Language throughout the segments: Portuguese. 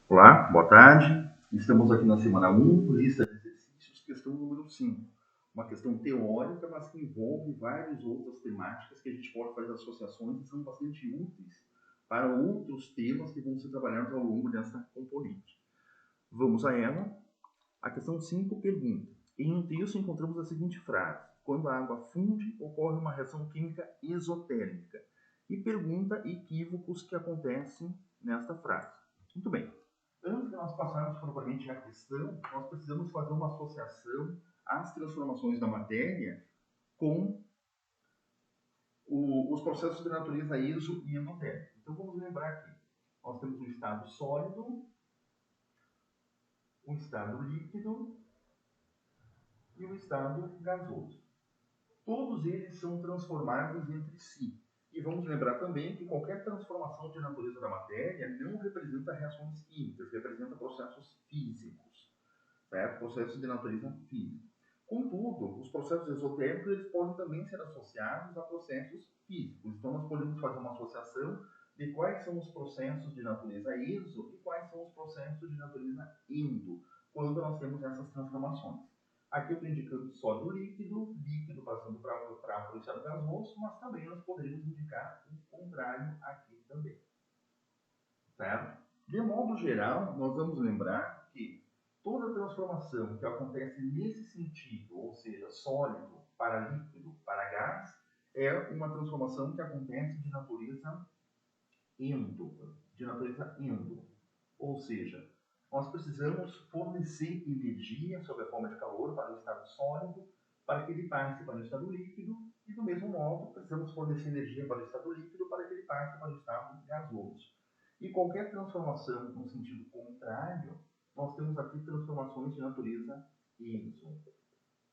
Olá, boa tarde. Estamos aqui na semana 1, lista de exercícios, questão número 5. Uma questão teórica, mas que envolve várias outras temáticas que a gente pode fazer associações e são bastante úteis para outros temas que vão ser trabalhados ao longo dessa componente. Vamos a ela. A questão 5 pergunta. Em um texto encontramos a seguinte frase: quando a água funde, ocorre uma reação química exotérmica. E pergunta equívocos que acontecem nesta frase. Muito bem. Antes de nós passarmos propriamente à questão, nós precisamos fazer uma associação às transformações da matéria com os processos de natureza exo e endotérmica. Então vamos lembrar aqui. Nós temos um estado sólido, um estado líquido e um estado gasoso. Todos eles são transformáveis entre si. E vamos lembrar também que qualquer transformação de natureza da matéria não representa reações químicas, representa processos físicos, certo? Processos de natureza física. Contudo, os processos exotérmicos eles podem também ser associados a processos físicos. Então, nós podemos fazer uma associação de quais são os processos de natureza exo e quais são os processos de natureza endo, quando nós temos essas transformações. Aqui eu estou indicando sólido líquido, líquido passando para o estado gasoso, mas também nós poderíamos indicar o contrário aqui também. Certo? De modo geral, nós vamos lembrar que toda transformação que acontece nesse sentido, ou seja, sólido para líquido para gás, é uma transformação que acontece de natureza endo. Ou seja, nós precisamos fornecer energia sob a forma de calor para o estado sólido, para que ele passe para o estado líquido, e do mesmo modo, precisamos fornecer energia para o estado líquido para que ele passe para o estado gasoso. E qualquer transformação no sentido contrário, nós temos aqui transformações de natureza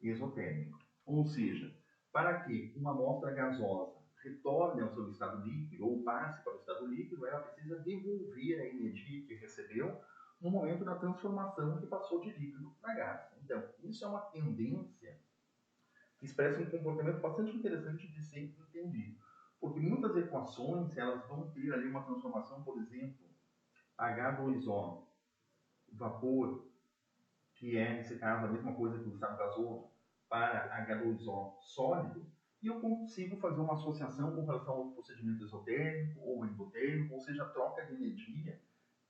exotérmica. Ou seja, para que uma amostra gasosa retorne ao seu estado líquido ou passe para o estado líquido, ela precisa devolver a energia que recebeu no momento da transformação que passou de líquido para gás. Então, isso é uma tendência que expressa um comportamento bastante interessante de ser entendido. Porque muitas equações elas vão ter ali uma transformação, por exemplo, H2O, vapor, que é, nesse caso, a mesma coisa que o estado gasoso, para H2O sólido, e eu consigo fazer uma associação com relação ao procedimento exotérmico ou endotérmico, ou seja, a troca de energia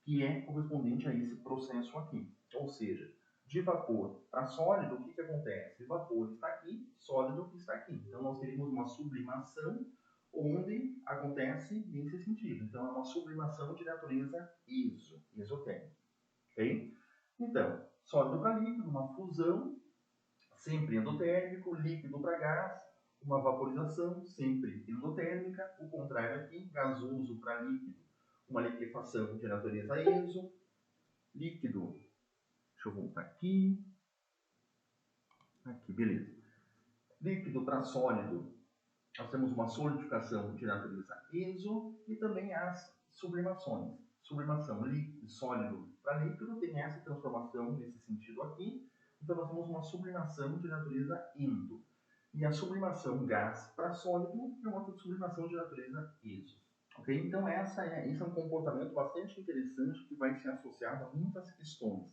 que é correspondente a esse processo aqui. Ou seja, de vapor para sólido, o que acontece? Vapor está aqui, sólido está aqui. Então, nós teríamos uma sublimação onde acontece nesse sentido. Então, é uma sublimação de natureza exotérmica. Okay? Então, sólido para líquido, uma fusão, sempre endotérmico, líquido para gás, uma vaporização, sempre endotérmica, o contrário aqui, gasoso para líquido, uma liquefação de natureza exo, líquido, deixa eu voltar aqui, beleza. Líquido para sólido, nós temos uma solidificação de natureza exo e também as sublimações. Sublimação líquido, sólido para líquido tem essa transformação nesse sentido aqui. Então nós temos uma sublimação de natureza endo. E a sublimação gás para sólido é uma sublimação de natureza exo. Okay? Então esse é um comportamento bastante interessante que vai ser associado a muitas questões.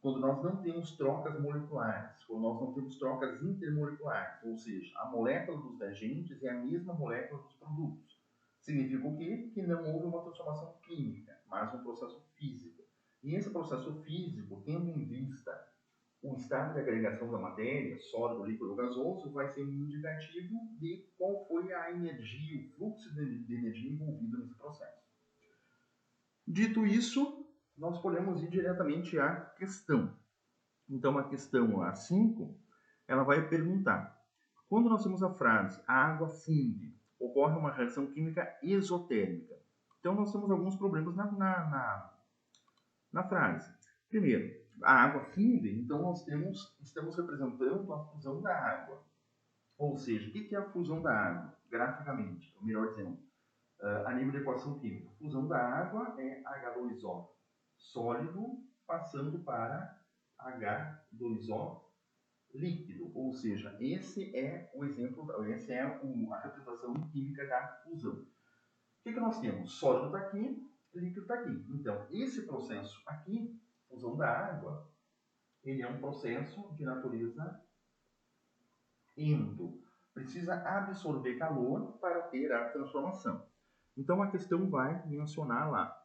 Quando nós não temos trocas moleculares, quando nós não temos trocas intermoleculares, ou seja, a molécula dos reagentes é a mesma molécula dos produtos. Significa o quê? Que não houve uma transformação química, mas um processo físico. E esse processo físico, tendo em vista o estado de agregação da matéria, sólido, líquido ou gasoso, vai ser um indicativo de qual foi a energia, o fluxo de energia envolvido nesse processo. Dito isso, nós podemos ir diretamente à questão. Então, a questão A5, ela vai perguntar: quando nós temos a frase a água funde, ocorre uma reação química exotérmica. Então, nós temos alguns problemas na frase. Primeiro, a água funde, então nós estamos representando a fusão da água. Ou seja, o que é a fusão da água? Graficamente, ou melhor dizendo, a nível de equação química. A fusão da água é H2O sólido passando para H2O líquido, ou seja, esse é o exemplo, essa é a representação química da fusão. O que nós temos? Sólido está aqui, líquido está aqui. Então, esse processo aqui, fusão da água, ele é um processo de natureza endo. Precisa absorver calor para ter a transformação. Então, a questão vai mencionar lá.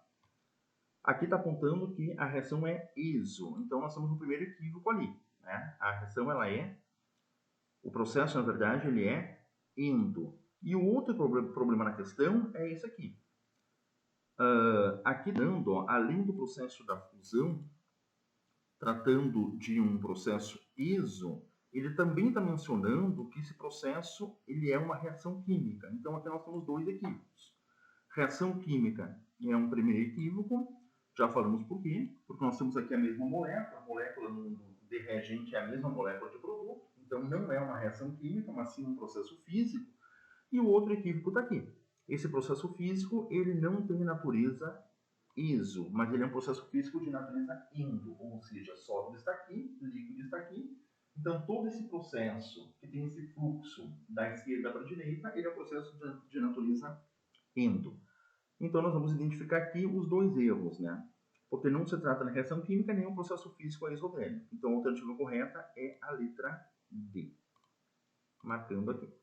Aqui está apontando que a reação é iso. Então, nós temos um primeiro equívoco ali. Né? A reação, ela é... O processo, na verdade, ele é endo. E o outro problema na questão é esse aqui. Aqui dando, ó, além do processo da fusão, tratando de um processo iso, ele também está mencionando que esse processo ele é uma reação química. Então, aqui nós temos dois equívocos. Reação química é um primeiro equívoco. Já falamos por quê? Porque nós temos aqui a mesma molécula. A molécula de reagente é a mesma molécula de produto. Então, não é uma reação química, mas sim um processo físico. E o outro equívoco está aqui. Esse processo físico, ele não tem natureza iso, mas ele é um processo físico de natureza endo, ou seja, sólido está aqui, líquido está aqui. Então, todo esse processo que tem esse fluxo da esquerda para a direita, ele é um processo de natureza endo. Então, nós vamos identificar aqui os dois erros, né? Porque não se trata de reação química nem um processo físico isotérmico. Então, a alternativa correta é a letra D. Marcando aqui.